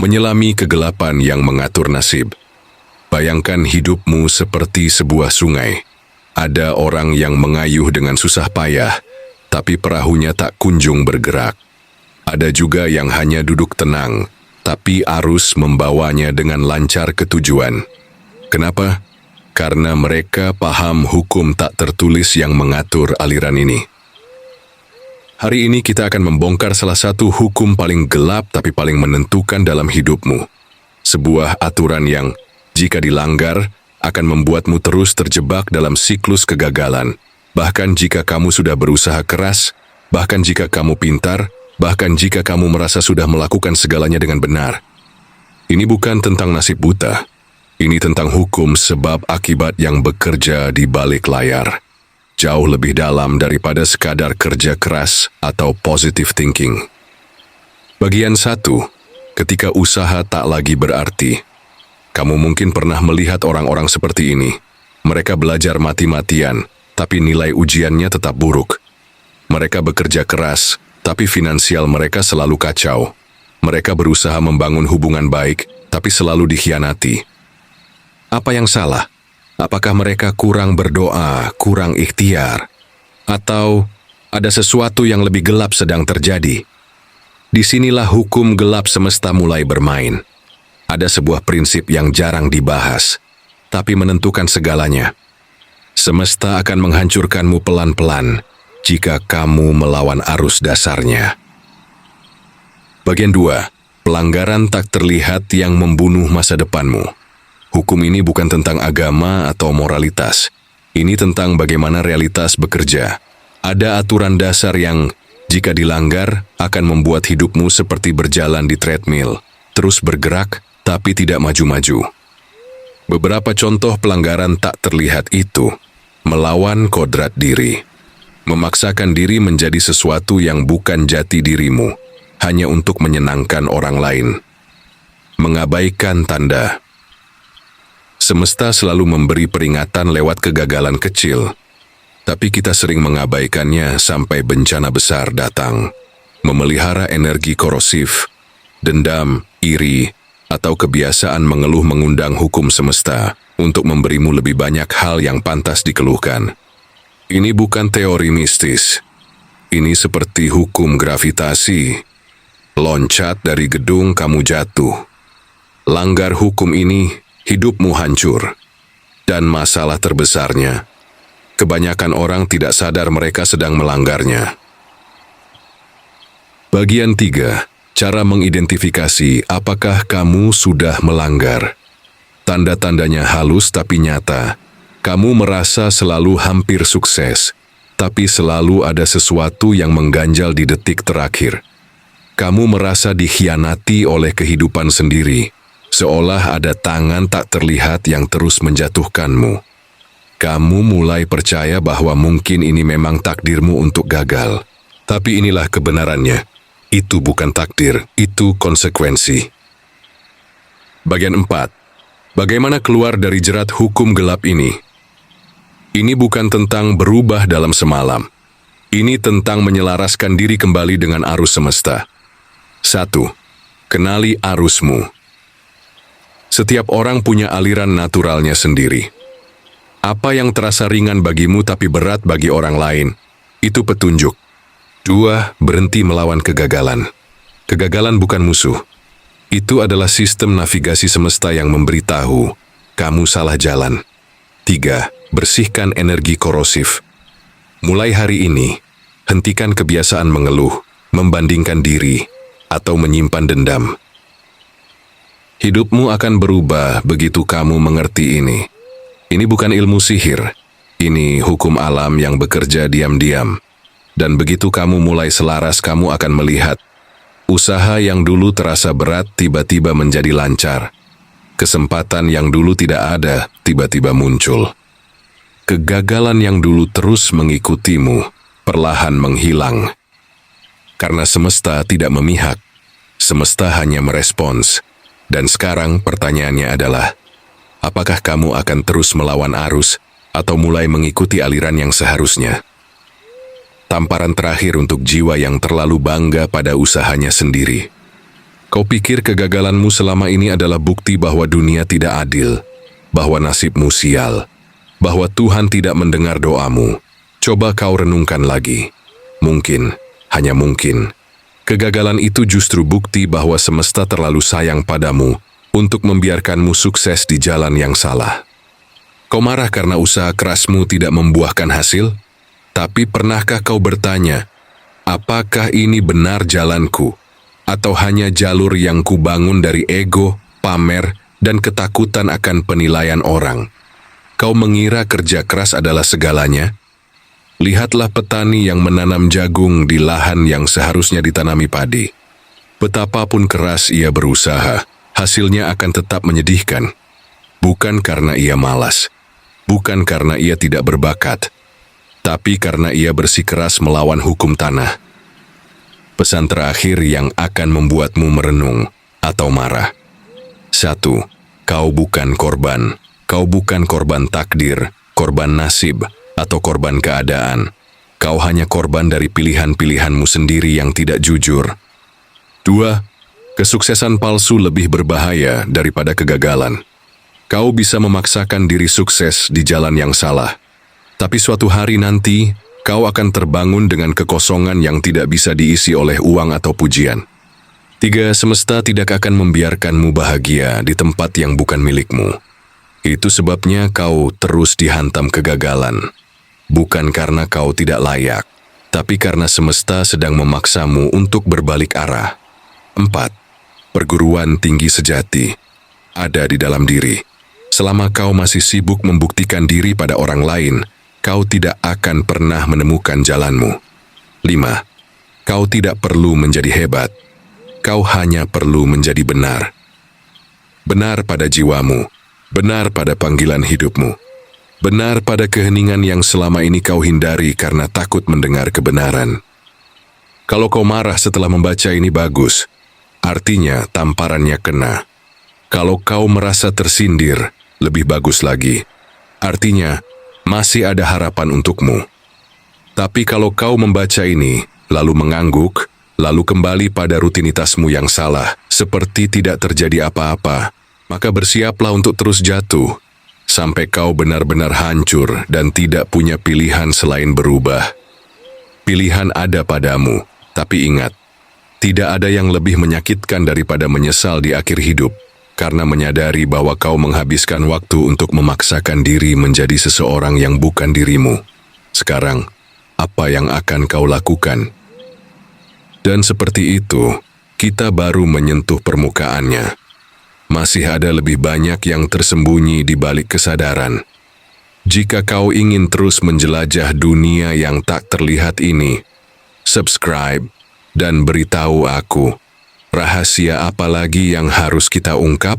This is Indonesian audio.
menyelami kegelapan yang mengatur nasib. Bayangkan hidupmu seperti sebuah sungai. Ada orang yang mengayuh dengan susah payah, tapi perahunya tak kunjung bergerak. Ada juga yang hanya duduk tenang, tapi arus membawanya dengan lancar ke tujuan. Kenapa? Karena mereka paham hukum tak tertulis yang mengatur aliran ini. Hari ini kita akan membongkar salah satu hukum paling gelap tapi paling menentukan dalam hidupmu. Sebuah aturan yang, jika dilanggar, akan membuatmu terus terjebak dalam siklus kegagalan. Bahkan jika kamu sudah berusaha keras, bahkan jika kamu pintar, bahkan jika kamu merasa sudah melakukan segalanya dengan benar. Ini bukan tentang nasib buta. Ini tentang hukum sebab akibat yang bekerja di balik layar. Jauh lebih dalam daripada sekadar kerja keras atau positive thinking. Bagian 1. Ketika usaha tak lagi berarti. Kamu mungkin pernah melihat orang-orang seperti ini. Mereka belajar mati-matian, tapi nilai ujiannya tetap buruk. Mereka bekerja keras, tapi finansial mereka selalu kacau. Mereka berusaha membangun hubungan baik, tapi selalu dikhianati. Apa yang salah? Apakah mereka kurang berdoa, kurang ikhtiar? Atau ada sesuatu yang lebih gelap sedang terjadi? Disinilah hukum gelap semesta mulai bermain. Ada sebuah prinsip yang jarang dibahas, tapi menentukan segalanya. Semesta akan menghancurkanmu pelan-pelan jika kamu melawan arus dasarnya. Bagian 2. Pelanggaran tak terlihat yang membunuh masa depanmu. Hukum ini bukan tentang agama atau moralitas. Ini tentang bagaimana realitas bekerja. Ada aturan dasar yang, jika dilanggar, akan membuat hidupmu seperti berjalan di treadmill, terus bergerak, tapi tidak maju-maju. Beberapa contoh pelanggaran tak terlihat itu: melawan kodrat diri, memaksakan diri menjadi sesuatu yang bukan jati dirimu, hanya untuk menyenangkan orang lain, mengabaikan tanda. Semesta selalu memberi peringatan lewat kegagalan kecil, tapi kita sering mengabaikannya sampai bencana besar datang. Memelihara energi korosif, dendam, iri, atau kebiasaan mengeluh mengundang hukum semesta untuk memberimu lebih banyak hal yang pantas dikeluhkan. Ini bukan teori mistis. Ini seperti hukum gravitasi. Loncat dari gedung, kamu jatuh. Langgar hukum ini, hidupmu hancur. Dan masalah terbesarnya, kebanyakan orang tidak sadar mereka sedang melanggarnya. Bagian 3. Cara mengidentifikasi apakah kamu sudah melanggar. Tanda-tandanya halus tapi nyata. Kamu merasa selalu hampir sukses, tapi selalu ada sesuatu yang mengganjal di detik terakhir. Kamu merasa dikhianati oleh kehidupan sendiri, seolah ada tangan tak terlihat yang terus menjatuhkanmu. Kamu mulai percaya bahwa mungkin ini memang takdirmu untuk gagal. Tapi inilah kebenarannya. Itu bukan takdir, itu konsekuensi. Bagian 4. Bagaimana keluar dari jerat hukum gelap ini? Ini bukan tentang berubah dalam semalam. Ini tentang menyelaraskan diri kembali dengan arus semesta. 1. Kenali arusmu. Setiap orang punya aliran naturalnya sendiri. Apa yang terasa ringan bagimu tapi berat bagi orang lain, itu petunjuk. 2. Berhenti melawan kegagalan. Kegagalan bukan musuh. Itu adalah sistem navigasi semesta yang memberitahu kamu salah jalan. 3. Bersihkan energi korosif. Mulai hari ini, hentikan kebiasaan mengeluh, membandingkan diri, atau menyimpan dendam. Hidupmu akan berubah begitu kamu mengerti ini. Ini bukan ilmu sihir. Ini hukum alam yang bekerja diam-diam. Dan begitu kamu mulai selaras, kamu akan melihat usaha yang dulu terasa berat tiba-tiba menjadi lancar. Kesempatan yang dulu tidak ada tiba-tiba muncul. Kegagalan yang dulu terus mengikutimu perlahan menghilang. Karena semesta tidak memihak, semesta hanya merespons. Dan sekarang pertanyaannya adalah, apakah kamu akan terus melawan arus atau mulai mengikuti aliran yang seharusnya? Tamparan terakhir untuk jiwa yang terlalu bangga pada usahanya sendiri. Kau pikir kegagalanmu selama ini adalah bukti bahwa dunia tidak adil, bahwa nasibmu sial, bahwa Tuhan tidak mendengar doamu. Coba kau renungkan lagi. Mungkin, hanya mungkin, kegagalan itu justru bukti bahwa semesta terlalu sayang padamu untuk membiarkanmu sukses di jalan yang salah. Kau marah karena usaha kerasmu tidak membuahkan hasil? Tapi pernahkah kau bertanya, apakah ini benar jalanku? Atau hanya jalur yang kubangun dari ego, pamer, dan ketakutan akan penilaian orang? Kau mengira kerja keras adalah segalanya? Lihatlah petani yang menanam jagung di lahan yang seharusnya ditanami padi. Betapapun keras ia berusaha, hasilnya akan tetap menyedihkan. Bukan karena ia malas, bukan karena ia tidak berbakat, tapi karena ia bersikeras melawan hukum tanah. Pesan terakhir yang akan membuatmu merenung atau marah. 1. Kau bukan korban. Kau bukan korban takdir, korban nasib, atau korban keadaan. Kau hanya korban dari pilihan-pilihanmu sendiri yang tidak jujur. 2. Kesuksesan palsu lebih berbahaya daripada kegagalan. Kau bisa memaksakan diri sukses di jalan yang salah. Tapi suatu hari nanti, kau akan terbangun dengan kekosongan yang tidak bisa diisi oleh uang atau pujian. 3. Semesta tidak akan membiarkanmu bahagia di tempat yang bukan milikmu. Itu sebabnya kau terus dihantam kegagalan. Bukan karena kau tidak layak, tapi karena semesta sedang memaksamu untuk berbalik arah. 4. Perguruan tinggi sejati ada di dalam diri. Selama kau masih sibuk membuktikan diri pada orang lain, kau tidak akan pernah menemukan jalanmu. 5. Kau tidak perlu menjadi hebat. Kau hanya perlu menjadi benar. Benar pada jiwamu, benar pada panggilan hidupmu, benar pada keheningan yang selama ini kau hindari karena takut mendengar kebenaran. Kalau kau marah setelah membaca ini bagus, artinya tamparannya kena. Kalau kau merasa tersindir, lebih bagus lagi. Artinya, masih ada harapan untukmu. Tapi kalau kau membaca ini, lalu mengangguk, lalu kembali pada rutinitasmu yang salah, seperti tidak terjadi apa-apa, maka bersiaplah untuk terus jatuh, sampai kau benar-benar hancur dan tidak punya pilihan selain berubah. Pilihan ada padamu, tapi ingat, tidak ada yang lebih menyakitkan daripada menyesal di akhir hidup, karena menyadari bahwa kau menghabiskan waktu untuk memaksakan diri menjadi seseorang yang bukan dirimu. Sekarang, apa yang akan kau lakukan? Dan seperti itu, kita baru menyentuh permukaannya. Masih ada lebih banyak yang tersembunyi di balik kesadaran. Jika kau ingin terus menjelajah dunia yang tak terlihat ini, subscribe dan beritahu aku, rahasia apa lagi yang harus kita ungkap?